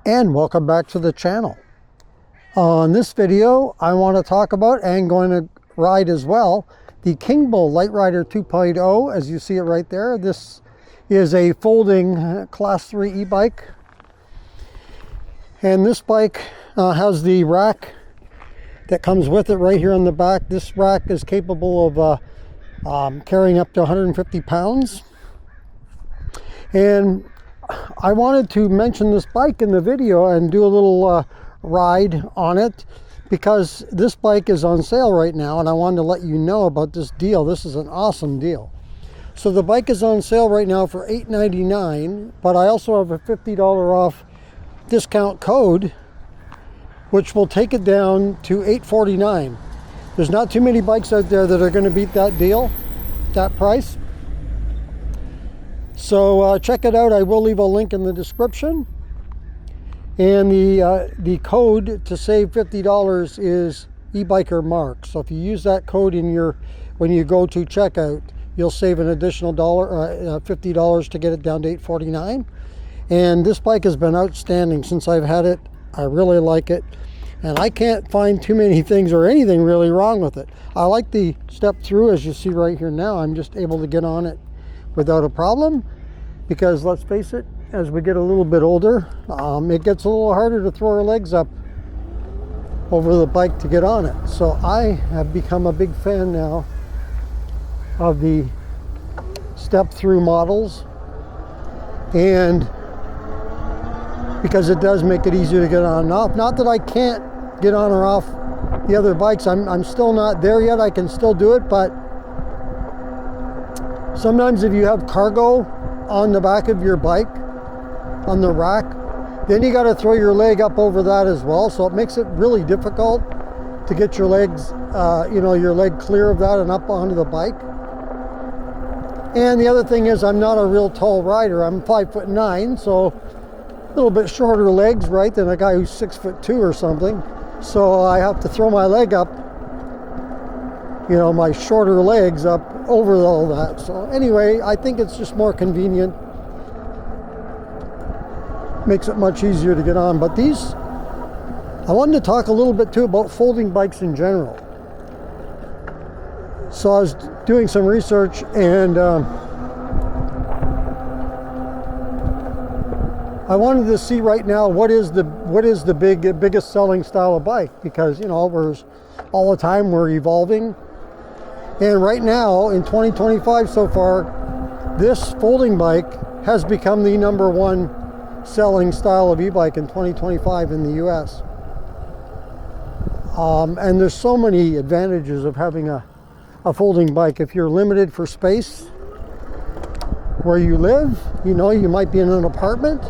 And welcome back to the channel. On this video, I want to talk about and going to ride as well the Kingbull Literider 2.0. As you see it right there, this is a folding class 3 e-bike, and this bike has the rack that comes with it right here on the back. This rack is capable of carrying up to 150 pounds, and I wanted to mention this bike in the video and do a little ride on it because this bike is on sale right now, and I wanted to let you know about this deal. This is an awesome deal. So the bike is on sale right now for $8.99, but I also have a $50 off discount code which will take it down to $8.49. There's not too many bikes out there that are going to beat that deal, that price. So check it out. I will leave a link in the description. And the code to save $50 is eBiker Mark. So if you use that code in when you go to checkout, you'll save an additional $50 to get it down to $8.49. And this bike has been outstanding since I've had it. I really like it, and I can't find too many things or anything really wrong with it. I like the step through, as you see right here now. I'm just able to get on it without a problem, because let's face it, as we get a little bit older, it gets a little harder to throw our legs up over the bike to get on it. So I have become a big fan now of the step through models, and because it does make it easier to get on and off. Not that I can't get on or off the other bikes. I'm still not there yet. I can still do it, but sometimes if you have cargo on the back of your bike, on the rack, then you got to throw your leg up over that as well. So it makes it really difficult to get your legs, your leg clear of that and up onto the bike. And the other thing is, I'm not a real tall rider. I'm 5'9", so a little bit shorter legs, right, than a guy who's 6'2" or something. So I have to throw my leg up, my shorter legs up over all that. So anyway, I think it's just more convenient. Makes it much easier to get on. But I wanted to talk a little bit too about folding bikes in general. So I was doing some research, and I wanted to see right now what is the biggest selling style of bike, because we're all the time we're evolving. And right now in 2025 so far, this folding bike has become the #1 selling style of e-bike in 2025 in the US. And there's so many advantages of having a folding bike. If you're limited for space where you live, you might be in an apartment,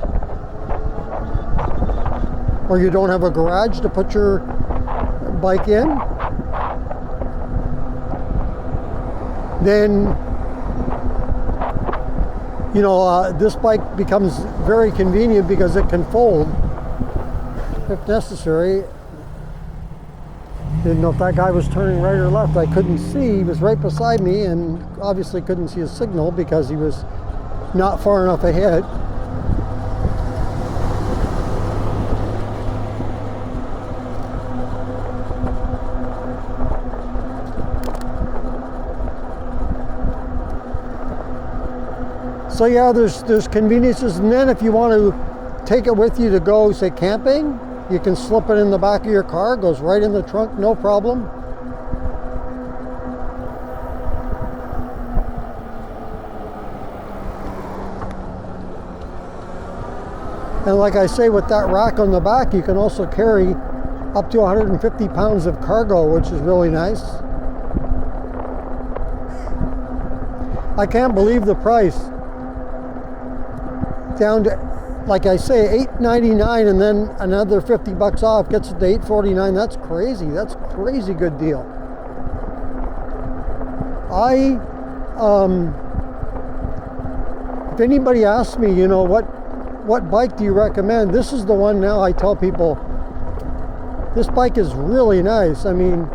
or you don't have a garage to put your bike in, then this bike becomes very convenient because it can fold if necessary. Didn't know if that guy was turning right or left. I couldn't see. He was right beside me, and obviously couldn't see his signal because he was not far enough ahead. So yeah, there's conveniences, and then if you want to take it with you to go, say, camping, you can slip it in the back of your car. It goes right in the trunk, no problem. And like I say, with that rack on the back, you can also carry up to 150 pounds of cargo, which is really nice. I can't believe the price. Down to, like I say, $8.99, and then another $50 off gets it to $8.49. That's crazy. That's a crazy good deal. If anybody asks me, what bike do you recommend? This is the one now I tell people, this bike is really nice. I mean,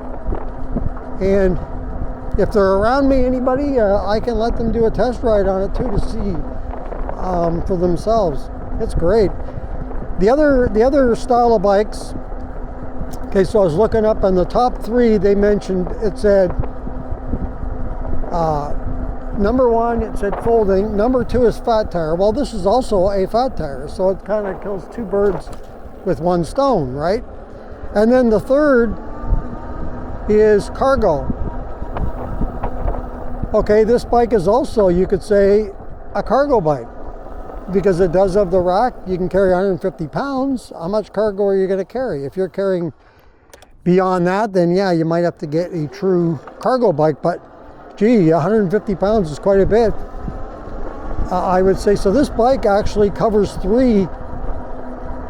and if they're around me, anybody, I can let them do a test ride on it too to see for themselves. It's great. The other style of bikes, okay, so I was looking up on the top three, they mentioned, it said, number one, it said folding. Number two is fat tire. Well, this is also a fat tire, so it kind of kills two birds with one stone, right? And then the third is cargo. Okay, this bike is also, you could say, a cargo bike, because it does have the rack. You can carry 150 pounds. How much cargo are you going to carry? If you're carrying beyond that, then yeah, you might have to get a true cargo bike, but gee, 150 pounds is quite a bit, I would say. So this bike actually covers three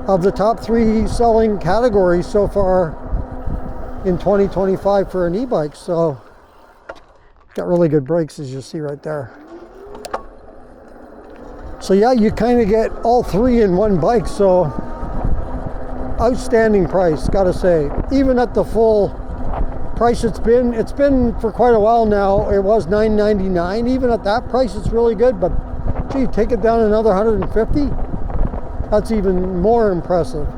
of the top three selling categories so far in 2025 for an e-bike. So got really good brakes, as you see right there. So yeah, you kind of get all three in one bike. So outstanding price, gotta say. Even at the full price it's been for quite a while now. It was $9.99. Even at that price, it's really good. But gee, take it down another 150. That's even more impressive.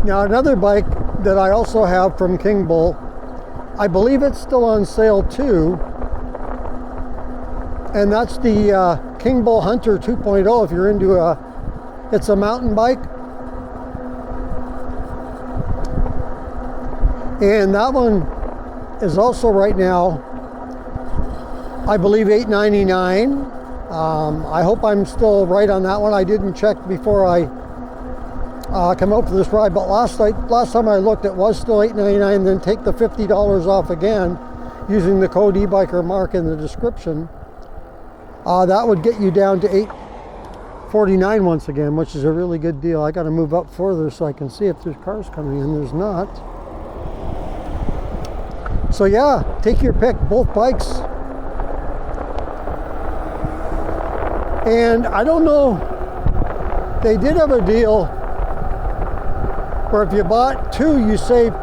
Now another bike that I also have from Kingbull, I believe it's still on sale too, and that's the Kingbull Hunter 2.0. If you're into it's a mountain bike, and that one is also right now, I believe, $8.99. I hope I'm still right on that one. I didn't check before I come out for this ride, but last time I looked, it was still $8.99. Then take the $50 off again using the code eBikerMark in the description. That would get you down to $8.49 once again, which is a really good deal. I got to move up further so I can see if there's cars coming in. There's not. So yeah, take your pick, both bikes. And I don't know, they did have a deal where if you bought two, you saved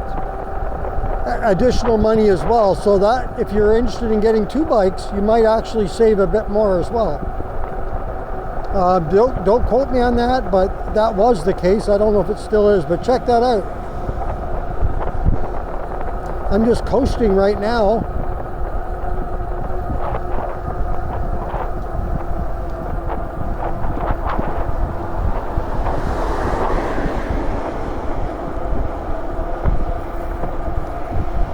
additional money as well. So that if you're interested in getting two bikes, you might actually save a bit more as well. Don't quote me on that, but that was the case. I don't know if it still is, but check that out. I'm just coasting right now.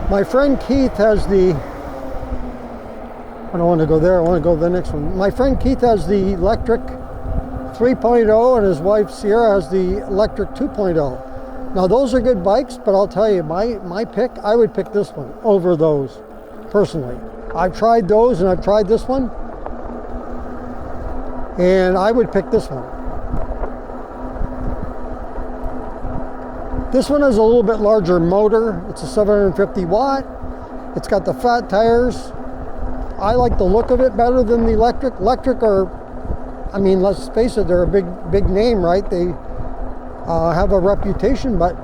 My friend Keith has the, I don't want to go there, I want to go to the next one. My friend Keith has the electric 3.0 and his wife Sierra has the electric 2.0. Now those are good bikes, but I'll tell you, my pick, I would pick this one over those, personally. I've tried those and I've tried this one, and I would pick this one. This one has a little bit larger motor. It's a 750 watt. It's got the fat tires. I like the look of it better than the electric. Electric are, I mean, let's face it, they're a big name, right? They have a reputation, but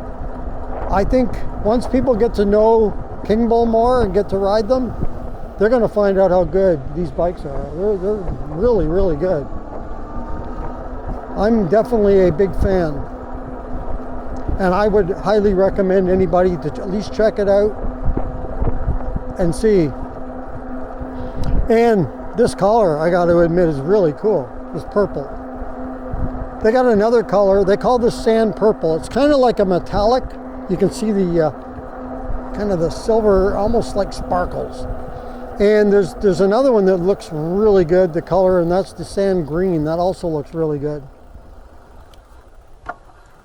I think once people get to know Kingbull more and get to ride them, they're going to find out how good these bikes are. They're really, really good. I'm definitely a big fan. And I would highly recommend anybody to at least check it out and see. And this color, I got to admit, is really cool. This purple. They got another color. They call this sand purple. It's kind of like a metallic. You can see the kind of the silver, almost like sparkles. And there's another one that looks really good, the color, and that's the sand green. That also looks really good.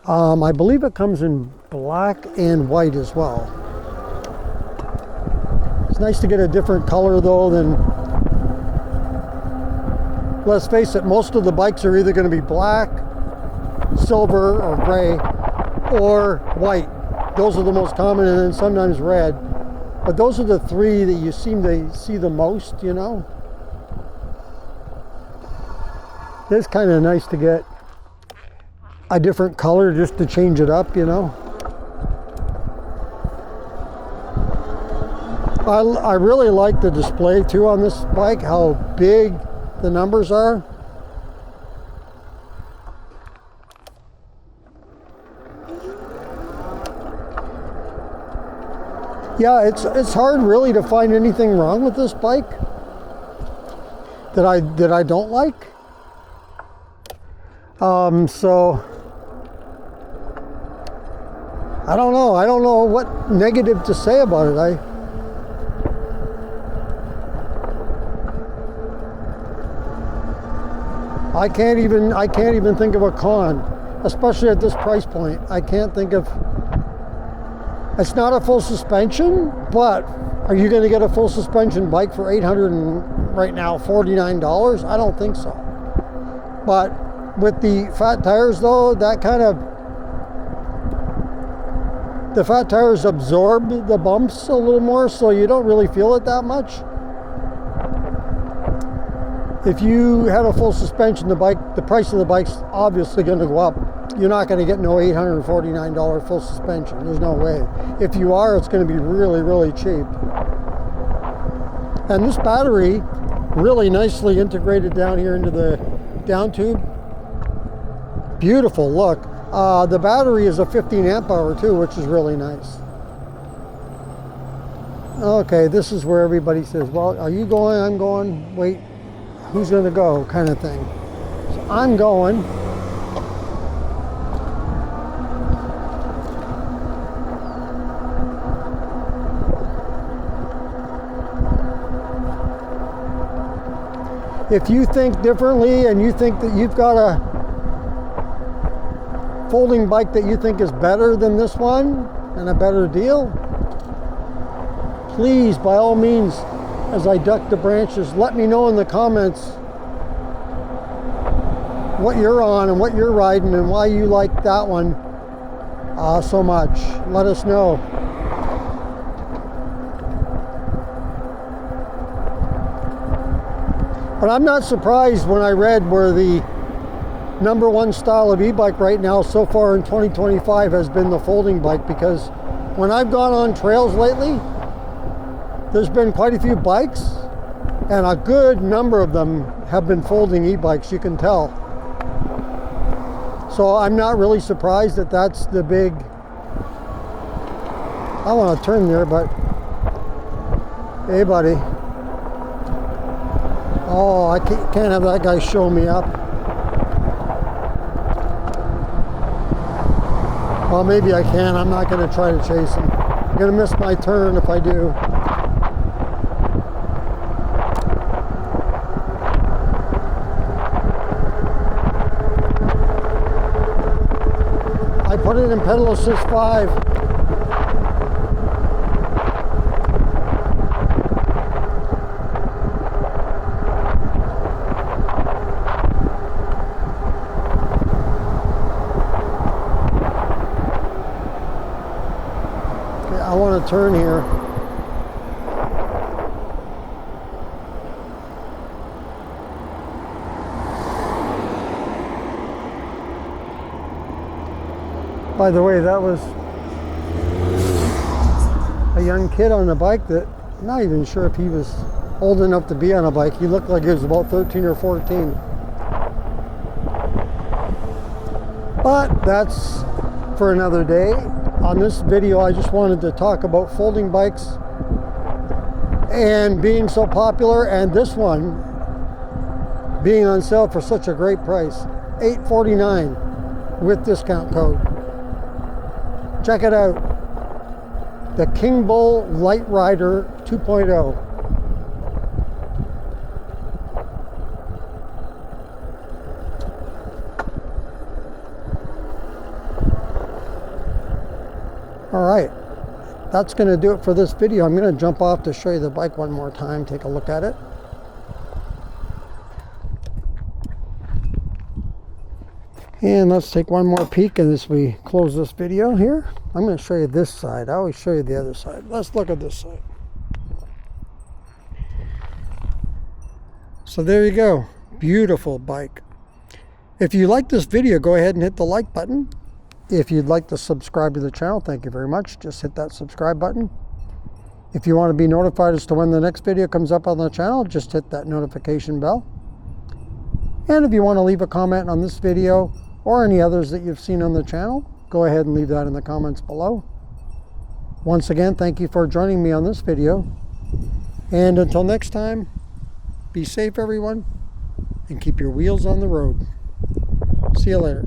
I believe it comes in black and white as well. It's nice to get a different color though than, let's face it, most of the bikes are either going to be black, silver, or gray, or white. Those are the most common, and then sometimes red. But those are the three that you seem to see the most, you know. It's kind of nice to get a different color just to change it up, you know. I really like the display too on this bike, how big the numbers are. Yeah, it's hard really to find anything wrong with this bike that I don't like. So I don't know. I don't know what negative to say about it. I can't even think of a con, especially at this price point. I can't think of. It's not a full suspension, but are you going to get a full suspension bike for $800 and right now $49? I don't think so. But with the fat tires though, that kind of, the fat tires absorb the bumps a little more, so you don't really feel it that much. If you had a full suspension, the price of the bike's obviously going to go up. You're not going to get no $849 full suspension. There's no way. If you are, it's going to be really, really cheap. And this battery, really nicely integrated down here into the down tube. Beautiful look. The battery is a 15 amp hour too, which is really nice. Okay, this is where everybody says, well, are you going? I'm going. Wait, who's going to go? Kind of thing. So I'm going. If you think differently and you think that you've got a folding bike that you think is better than this one and a better deal, please, by all means, as I duck the branches, let me know in the comments what you're on and what you're riding and why you like that one so much. Let us know. But I'm not surprised when I read where the #1 style of e-bike right now so far in 2025 has been the folding bike, because when I've gone on trails lately, there's been quite a few bikes and a good number of them have been folding e-bikes, you can tell. So I'm not really surprised that that's the big, I want to turn there, but hey buddy. Oh, I can't have that guy show me up. Well, maybe I can. I'm not going to try to chase him. I'm going to miss my turn if I do. I put it in pedal assist 5. I want to turn here. By the way, that was a young kid on a bike that I'm not even sure if he was old enough to be on a bike. He looked like he was about 13 or 14. But that's for another day. On this video, I just wanted to talk about folding bikes and being so popular, and this one being on sale for such a great price, $849 with discount code. Check it out, the Kingbull Literider 2.0. All right, that's going to do it for this video. I'm going to jump off to show you the bike one more time, take a look at it. And let's take one more peek as we close this video here. I'm going to show you this side. I always show you the other side. Let's look at this side. So there you go. Beautiful bike. If you like this video, go ahead and hit the like button. If you'd like to subscribe to the channel, thank you very much. Just hit that subscribe button. If you want to be notified as to when the next video comes up on the channel, just hit that notification bell. And if you want to leave a comment on this video or any others that you've seen on the channel, go ahead and leave that in the comments below. Once again, thank you for joining me on this video. And until next time, be safe everyone, and keep your wheels on the road. See you later.